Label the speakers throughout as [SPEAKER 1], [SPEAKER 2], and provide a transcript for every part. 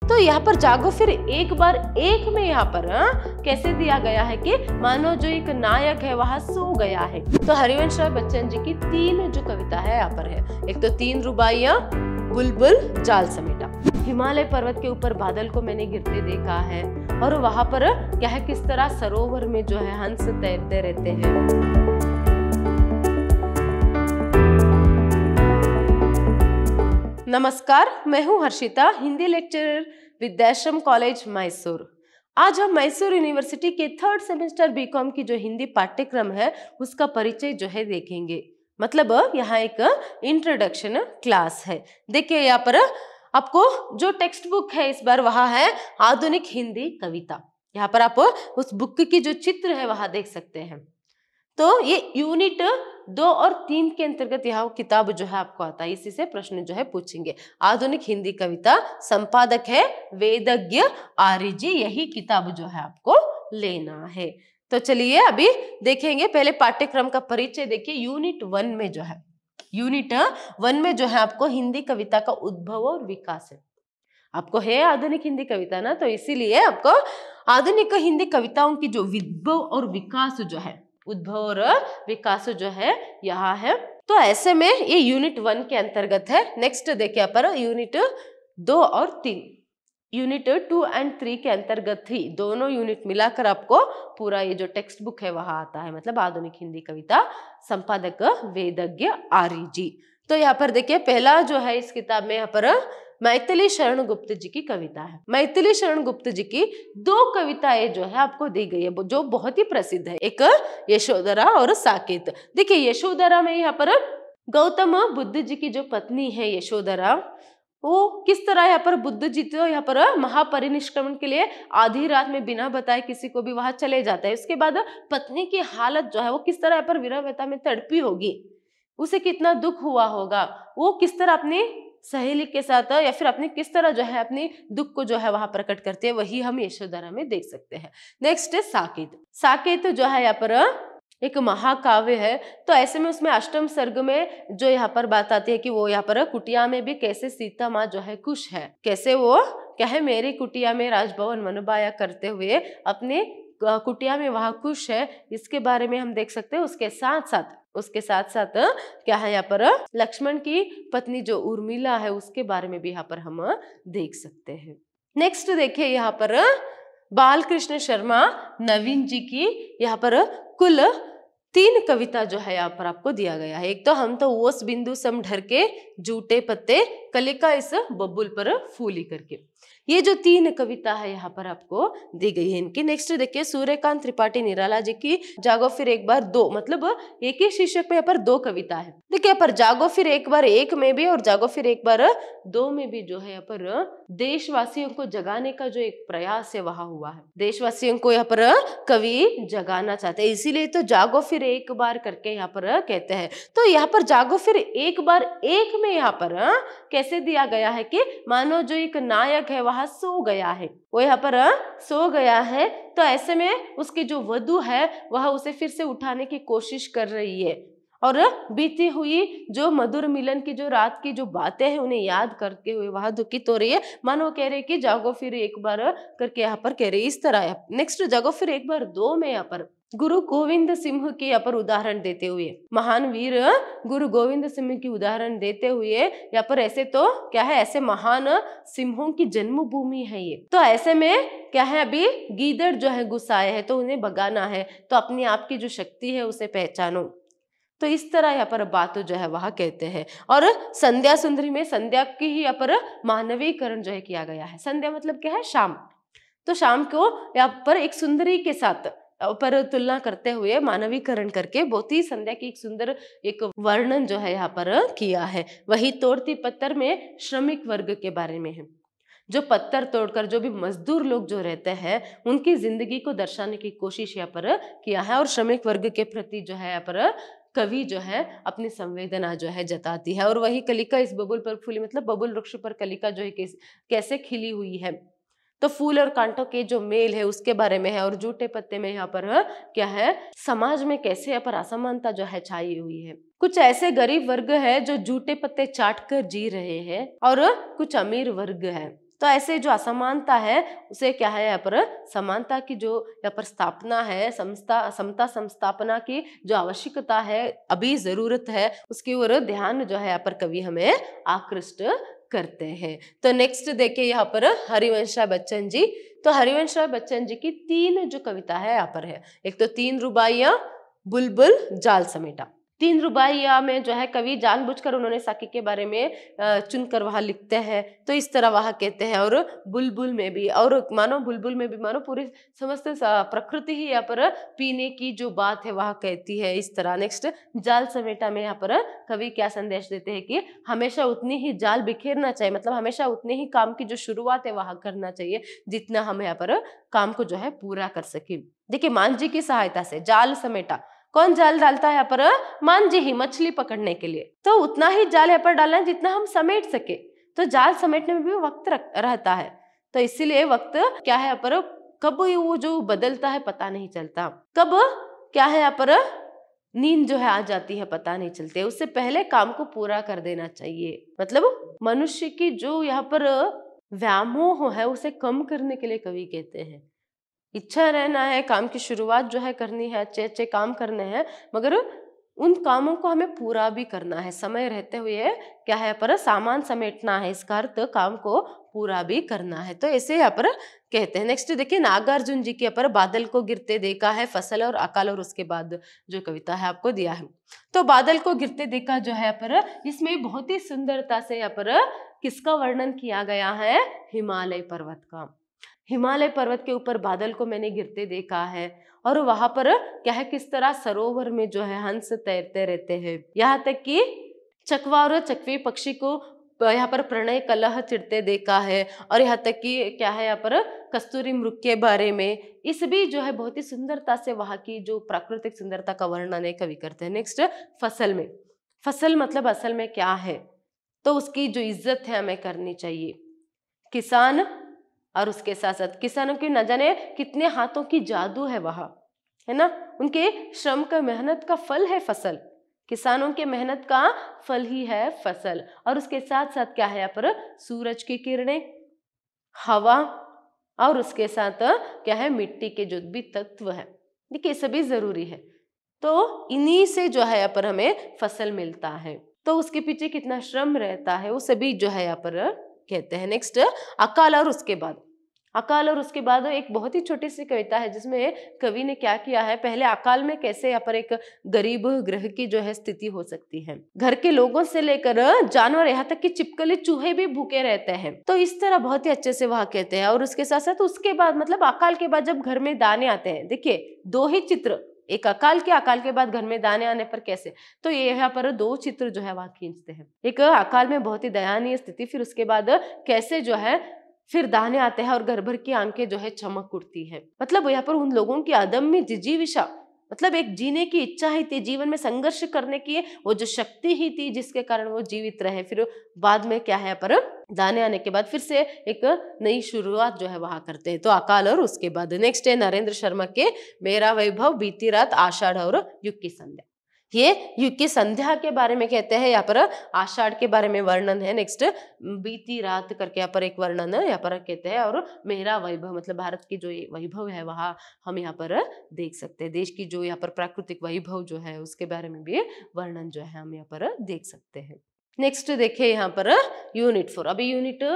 [SPEAKER 1] तो यहाँ पर जागो फिर एक बार एक में यहाँ पर कैसे दिया गया है कि मानो जो एक नायक है वहां सो गया है। तो हरिवंश राय बच्चन जी की 3 जो कविता है यहाँ पर है, एक तो 3 रुबाइयां, बुलबुल, जाल समेटा। हिमालय पर्वत के ऊपर बादल को मैंने गिरते देखा है, और वहां पर क्या है, किस तरह सरोवर में जो है हंस तैरते रहते हैं। नमस्कार, मैं हूं हर्षिता, हिंदी लेक्चरर विद्याश्रम कॉलेज मैसूर। आज हम मैसूर यूनिवर्सिटी के 3rd सेमेस्टर बीकॉम की जो हिंदी पाठ्यक्रम है उसका परिचय जो है देखेंगे। मतलब यहाँ एक इंट्रोडक्शन क्लास है। देखिए यहाँ पर आपको जो टेक्स्ट बुक है इस बार वहाँ है आधुनिक हिंदी कविता। यहाँ पर आप उस बुक की जो चित्र है वहाँ देख सकते हैं। तो ये यूनिट 2 और 3 के अंतर्गत यह किताब जो है आपको आता है, इसी से प्रश्न जो है पूछेंगे। आधुनिक हिंदी कविता, संपादक है वेदज्ञ आर्य, यही किताब जो है आपको लेना है। तो चलिए अभी देखेंगे, पहले पाठ्यक्रम का परिचय देखिए। यूनिट 1 में जो है, यूनिट 1 में जो है आपको हिंदी कविता का उद्भव और विकास है। आपको है आधुनिक हिंदी कविता ना, तो इसीलिए आपको आधुनिक हिंदी कविताओं की जो उद्भव और विकास जो है, उद्भव और विकास जो है यहाँ है। तो ऐसे में ये यूनिट 1 के अंतर्गत है। नेक्स्ट देखिए यहाँ पर यूनिट 2 और 3, यूनिट 2 और 3 के अंतर्गत ही दोनों यूनिट मिलाकर आपको पूरा ये जो टेक्स्ट बुक है वहां आता है। मतलब आधुनिक हिंदी कविता, संपादक वेदज्ञ आर्य जी। तो यहाँ पर देखिए पहला जो है इस किताब में यहाँ पर मैथिली शरण गुप्त जी की कविता है। मैथिली शरण गुप्त जी की 2 कविताएं जो है आपको दी गई है जो बहुत ही प्रसिद्ध है, एक यशोधरा और साकेत। देखिए यशोधरा में यहाँ पर गौतम बुद्ध जी की जो पत्नी है यशोधरा, वो किस तरह यहाँ पर बुद्ध जी तो यहाँ पर महापरिनिष्क्रमण के लिए आधी रात में बिना बताए किसी को भी वहां चले जाता है। उसके बाद पत्नी की हालत जो है वो किस तरह यहाँ पर विरहव्यता में तड़पी होगी, उसे कितना दुख हुआ होगा, वो किस तरह अपनी सहेली के साथ या फिर अपनी किस तरह जो है अपनी दुख को जो है वहां प्रकट करती है, वही हम यशोधरा में देख सकते हैं। नेक्स्ट है साकेत। साकेत जो है यहाँ पर एक महाकाव्य है। तो ऐसे में उसमें अष्टम सर्ग में जो यहाँ पर बात आती है कि वो यहाँ पर कुटिया में भी कैसे सीता माँ जो है खुश है, कैसे वो क्या है मेरी कुटिया में राजभवन मनबाया करते हुए अपने कुटिया में वहां खुश है, इसके बारे में हम देख सकते हैं। उसके साथ साथ क्या है यहाँ पर लक्ष्मण की पत्नी जो उर्मिला है उसके बारे में भी यहाँ पर हम देख सकते हैं। नेक्स्ट देखिए यहाँ पर बालकृष्ण शर्मा नवीन जी की यहाँ पर कुल 3 कविता जो है यहाँ पर आपको दिया गया है। एक तो हम तो ओस बिंदु सम ढर के, जूटे पत्ते, कलिका इस बबुल पर फूली करके, ये जो 3 कविता है यहाँ पर आपको दी गई है इनकी। नेक्स्ट देखिए सूर्यकांत त्रिपाठी निराला जी की जागो फिर एक बार 2, मतलब एक ही शीर्षक में यहाँ पर 2 कविता है। देखिए यहाँ पर जागो फिर एक बार 1 में भी और जागो फिर एक बार 2 में भी जो है यहाँ पर देशवासियों को जगाने का जो एक प्रयास है वहां हुआ है। देशवासियों को यहाँ पर कवि जगाना चाहते हैं, इसीलिए तो जागो फिर एक बार करके यहाँ पर कहते हैं। तो यहाँ पर जागो फिर एक बार 1 में यहाँ पर कैसे दिया गया है कि मानो जो एक नायक है वहां सो गया है, वो यहाँ पर सो गया है। तो ऐसे में उसकी जो वधू है वह उसे फिर से उठाने की कोशिश कर रही है, और बीती हुई जो मधुर मिलन की जो रात की जो बातें हैं उन्हें याद करके हुए वह दुखित हो रही है। मानो कह रहे कि जागो फिर एक बार करके यहाँ पर कह रही है इस तरह है। नेक्स्ट जागो फिर एक बार 2 में यहाँ पर गुरु गोविंद सिंह की यहाँ पर उदाहरण देते हुए, महान वीर गुरु गोविंद सिंह की उदाहरण देते हुए यहाँ पर ऐसे तो क्या है, ऐसे महान सिंहों की जन्मभूमि है ये। तो ऐसे में क्या है, अभी गीदड़ जो है गुस्साए है तो उन्हें भगाना है, तो अपनी आप की जो शक्ति है उसे पहचानो। तो इस तरह यहाँ पर बात जो है वह कहते हैं। और संध्या सुंदरी में संध्या की ही यहाँ पर मानवीकरण जो है किया गया है। संध्या मतलब क्या है, शाम। तो शाम को यहाँ पर एक सुंदरी के साथ पर तुलना करते हुए मानवीकरण करके बहुत ही संध्या की एक सुंदर एक वर्णन जो है यहाँ पर किया है। वही तोड़ती पत्थर में श्रमिक वर्ग के बारे में है, जो पत्थर तोड़कर जो भी मजदूर लोग जो रहते हैं उनकी जिंदगी को दर्शाने की कोशिश यहाँ पर किया है। और श्रमिक वर्ग के प्रति जो है यहाँ पर कवि जो है अपनी संवेदना जो है जताती है। और वही कलिका इस बबुल पर फूली, मतलब बबुल वृक्ष पर कलिका जो है कैसे खिली हुई है, तो फूल और कांटों के जो मेल है उसके बारे में है। और जूटे पत्ते में यहाँ पर क्या है, समाज में कैसे यहाँ पर असमानता जो है छाई हुई है। कुछ ऐसे गरीब वर्ग है जो जूटे पत्ते चाट कर जी रहे हैं, और कुछ अमीर वर्ग है तो ऐसे जो असमानता है उसे क्या है यहाँ पर समानता की जो यहाँ पर स्थापना है, समता संस्थापना की जो आवश्यकता है, अभी जरूरत है, उसकी ओर ध्यान जो है यहाँ पर कवि हमें आकृष्ट करते हैं। तो नेक्स्ट देखिए यहाँ पर हरिवंश राय बच्चन जी। तो हरिवंश राय बच्चन जी की 3 जो कविता है यहाँ पर है। एक तो 3 रुबाइयां, बुलबुल, जाल समेटा। 3 रुबाइया में जो है कवि जानबूझकर उन्होंने साकी के बारे में चुनकर वहां लिखते हैं, तो इस तरह वहां कहते हैं। और बुलबुल में भी, और मानो बुलबुल में भी मानो पूरी समस्त प्रकृति ही यहाँ पर पीने की जो बात है वहां कहती है, इस तरह। नेक्स्ट जाल समेटा में यहाँ पर कवि क्या संदेश देते हैं कि हमेशा उतनी ही जाल बिखेरना चाहिए, मतलब हमेशा उतने ही काम की जो शुरुआत है वहां करना चाहिए जितना हम यहाँ पर काम को जो है पूरा कर सके। देखिए मान जी की सहायता से जाल समेटा, कौन जाल डालता है यहाँ पर? मान जी ही, मछली पकड़ने के लिए। तो उतना ही जाल यहाँ पर डालना है जितना हम समेट सके। तो जाल समेटने में भी वक्त रहता है, तो इसीलिए वक्त क्या है यहाँ पर, कब वो जो बदलता है पता नहीं चलता, कब क्या है यहाँ पर नींद जो है आ जाती है पता नहीं चलती। उससे पहले काम को पूरा कर देना चाहिए। मतलब मनुष्य की जो यहाँ पर व्यामोह है उसे कम करने के लिए कवि कहते हैं, इच्छा रहना है, काम की शुरुआत जो है करनी है, अच्छे अच्छे काम करने हैं, मगर उन कामों को हमें पूरा भी करना है, समय रहते हुए क्या है पर सामान समेटना है, इसका अर्थ काम को पूरा भी करना है। तो ऐसे यहाँ पर कहते हैं। नेक्स्ट देखिए नागार्जुन जी के यहाँ पर बादल को गिरते देखा है, फसल और अकाल, और उसके बाद जो कविता है आपको दिया है। तो बादल को गिरते देखा जो है यहाँ पर, इसमें बहुत ही सुंदरता से यहाँ पर किसका वर्णन किया गया है? हिमालय पर्वत का। हिमालय पर्वत के ऊपर बादल को मैंने गिरते देखा है, और वहां पर क्या है, किस तरह सरोवर में जो है हंस तैरते रहते हैं, यहाँ तक कि चकवा और चकवी पक्षी को यहाँ पर प्रणय कलह चिढ़ते देखा है, और यहाँ तक कि क्या है यहाँ पर कस्तूरी मृग के बारे में, इस भी जो है बहुत ही सुंदरता से वहां की जो प्राकृतिक सुंदरता का वर्णन है कवि करते हैं। नेक्स्ट फसल में, फसल मतलब असल में क्या है, तो उसकी जो इज्जत है हमें करनी चाहिए। किसान और उसके साथ साथ किसानों की न जाने कितने हाथों की जादू है वहां, है ना, उनके श्रम का मेहनत का फल है फसल, किसानों के मेहनत का फल ही है फसल। और उसके साथ साथ क्या है यहाँ पर, सूरज की किरणें, हवा, और उसके साथ क्या है मिट्टी के जो भी तत्व है, देखिए सभी जरूरी है। तो इन्हीं से जो है यहाँ पर हमें फसल मिलता है, तो उसके पीछे कितना श्रम रहता है वो सभी जो है यहाँ पर कहते हैं। नेक्स्ट अकाल और उसके बाद, अकाल और उसके बाद एक बहुत ही छोटी सी कविता है जिसमें कवि ने क्या किया है, पहले अकाल में कैसे यहाँ पर एक गरीब गृह की जो है स्थिति हो सकती है, घर के लोगों से लेकर जानवर, यहाँ तक कि चिपकली चूहे भी भूखे रहते हैं, तो इस तरह बहुत ही अच्छे से वहां कहते हैं। और उसके साथ साथ उसके बाद मतलब अकाल के बाद जब घर में दाने आते हैं, देखिए 2 ही चित्र, एक अकाल के बाद घर में दाने आने पर कैसे, तो ये यहाँ पर 2 चित्र जो है वहां खींचते हैं। एक अकाल में बहुत ही दयनीय स्थिति, फिर उसके बाद कैसे जो है फिर दाने आते हैं और घर भर की आंखें जो है चमक उठती है। मतलब यहाँ पर उन लोगों की अदम्य जिजीविषा, मतलब एक जीने की इच्छा ही थी, जीवन में संघर्ष करने की वो जो शक्ति ही थी जिसके कारण वो जीवित रहे। फिर बाद में क्या है यहाँ पर दाने आने के बाद फिर से एक नई शुरुआत जो है वहां करते हैं। तो अकाल और उसके बाद। नेक्स्ट है नरेंद्र शर्मा के मेरा वैभव, बीती रात, आषाढ़ और युग की संध्या। ये युग की संध्या के बारे में कहते हैं, यहाँ पर आषाढ़ के बारे में वर्णन है। नेक्स्ट बीती रात करके यहाँ पर एक वर्णन है यहाँ पर कहते हैं, और मेरा वैभव मतलब भारत की जो वैभव है वहाँ हम यहाँ पर देख सकते हैं, देश की जो यहाँ पर प्राकृतिक वैभव जो है उसके बारे में भी वर्णन जो है हम यहाँ पर देख सकते हैं। नेक्स्ट देखिए यहाँ पर यूनिट 4, अभी यूनिट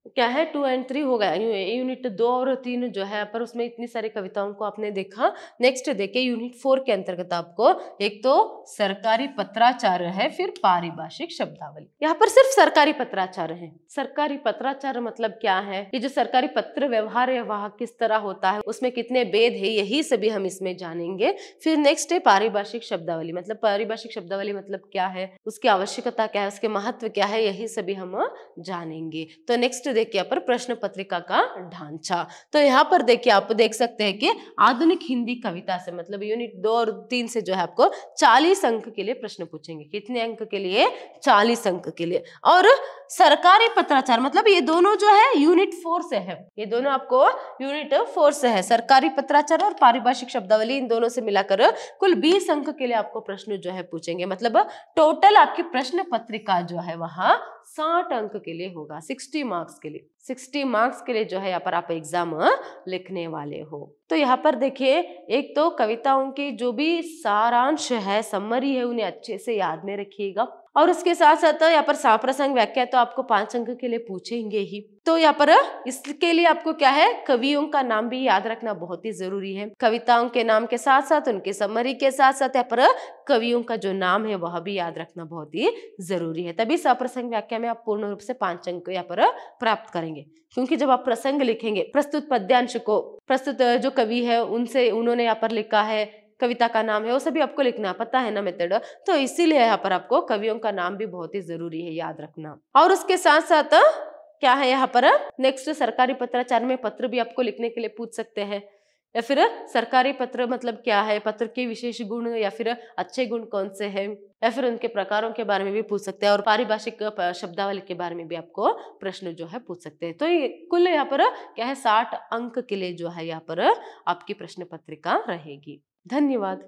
[SPEAKER 1] क्या है 2 और 3 हो गया, यूनिट 2 और 3 जो है पर उसमें इतनी सारी कविताओं को आपने देखा। नेक्स्ट देखिए यूनिट 4 के अंतर्गत आपको एक तो सरकारी पत्राचार है, फिर पारिभाषिक शब्दावली। यहाँ पर सिर्फ सरकारी पत्राचार है। सरकारी पत्राचार मतलब क्या है, ये जो सरकारी पत्र व्यवहार है वह किस तरह होता है, उसमें कितने भेद है, यही सभी हम इसमें जानेंगे। फिर नेक्स्ट है पारिभाषिक शब्दावली, मतलब पारिभाषिक शब्दावली मतलब क्या है, उसकी आवश्यकता क्या है, उसके महत्व क्या है, यही सभी हम जानेंगे। तो नेक्स्ट देखिए यहाँ पर प्रश्न पत्रिका का ढांचा। तो यहाँ पर देखिए आप देख सकते हैं कि आधुनिक हिंदी कविता से मतलब यूनिट 2 और 3 से जो है आपको 40 अंक के लिए प्रश्न पूछेंगे। कितने अंक के लिए? 40 अंक के लिए। और सरकारी पत्राचार मतलब ये दोनों जो है यूनिट 4 से है, ये दोनों आपको यूनिट 4 से है। सरकारी पत्राचार और पारिभाषिक शब्दावली, इन दोनों से मिलाकर कुल 20 अंक के लिए आपको प्रश्न जो है पूछेंगे। मतलब टोटल आपकी प्रश्न पत्रिका जो है वहां 60 अंक के लिए होगा, 60 मार्क्स के लिए। 60 मार्क्स के लिए जो है यहाँ पर आप एग्जाम लिखने वाले हो। तो यहाँ पर देखिए, एक तो कविताओं के जो भी सारांश है, समरी है, उन्हें अच्छे से याद में रखिएगा। और उसके साथ साथ यहाँ पर साप्रसंग व्याख्या तो आपको 5 अंक के लिए पूछेंगे ही। तो यहाँ पर इसके लिए आपको क्या है, कवियों का नाम भी याद रखना बहुत ही जरूरी है। कविताओं के नाम के साथ साथ उनके समरी के साथ साथ यहाँ पर कवियों का जो नाम है वह भी याद रखना बहुत ही जरूरी है। तभी साप्रसंग व्याख्या में आप पूर्ण रूप से 5 अंक यहाँ पर प्राप्त करेंगे। क्योंकि जब आप प्रसंग लिखेंगे, प्रस्तुत पद्यांश को, प्रस्तुत जो कवि है उनसे, उन्होंने यहाँ पर लिखा है, कविता का नाम है, वो सभी आपको लिखना पता है ना मेथड। तो इसीलिए यहाँ पर आपको कवियों का नाम भी बहुत ही जरूरी है याद रखना। और उसके साथ साथ क्या है यहाँ पर, नेक्स्ट सरकारी पत्राचार में पत्र भी आपको लिखने के लिए पूछ सकते हैं। या फिर सरकारी पत्र मतलब क्या है, पत्र के विशेष गुण या फिर अच्छे गुण कौन से हैं, या फिर उनके प्रकारों के बारे में भी पूछ सकते हैं। और पारिभाषिक शब्दावली के बारे में भी आपको प्रश्न जो है पूछ सकते हैं। तो ये कुल यहाँ पर क्या है, 60 अंक के लिए जो है यहाँ पर आपकी प्रश्न पत्रिका रहेगी। धन्यवाद।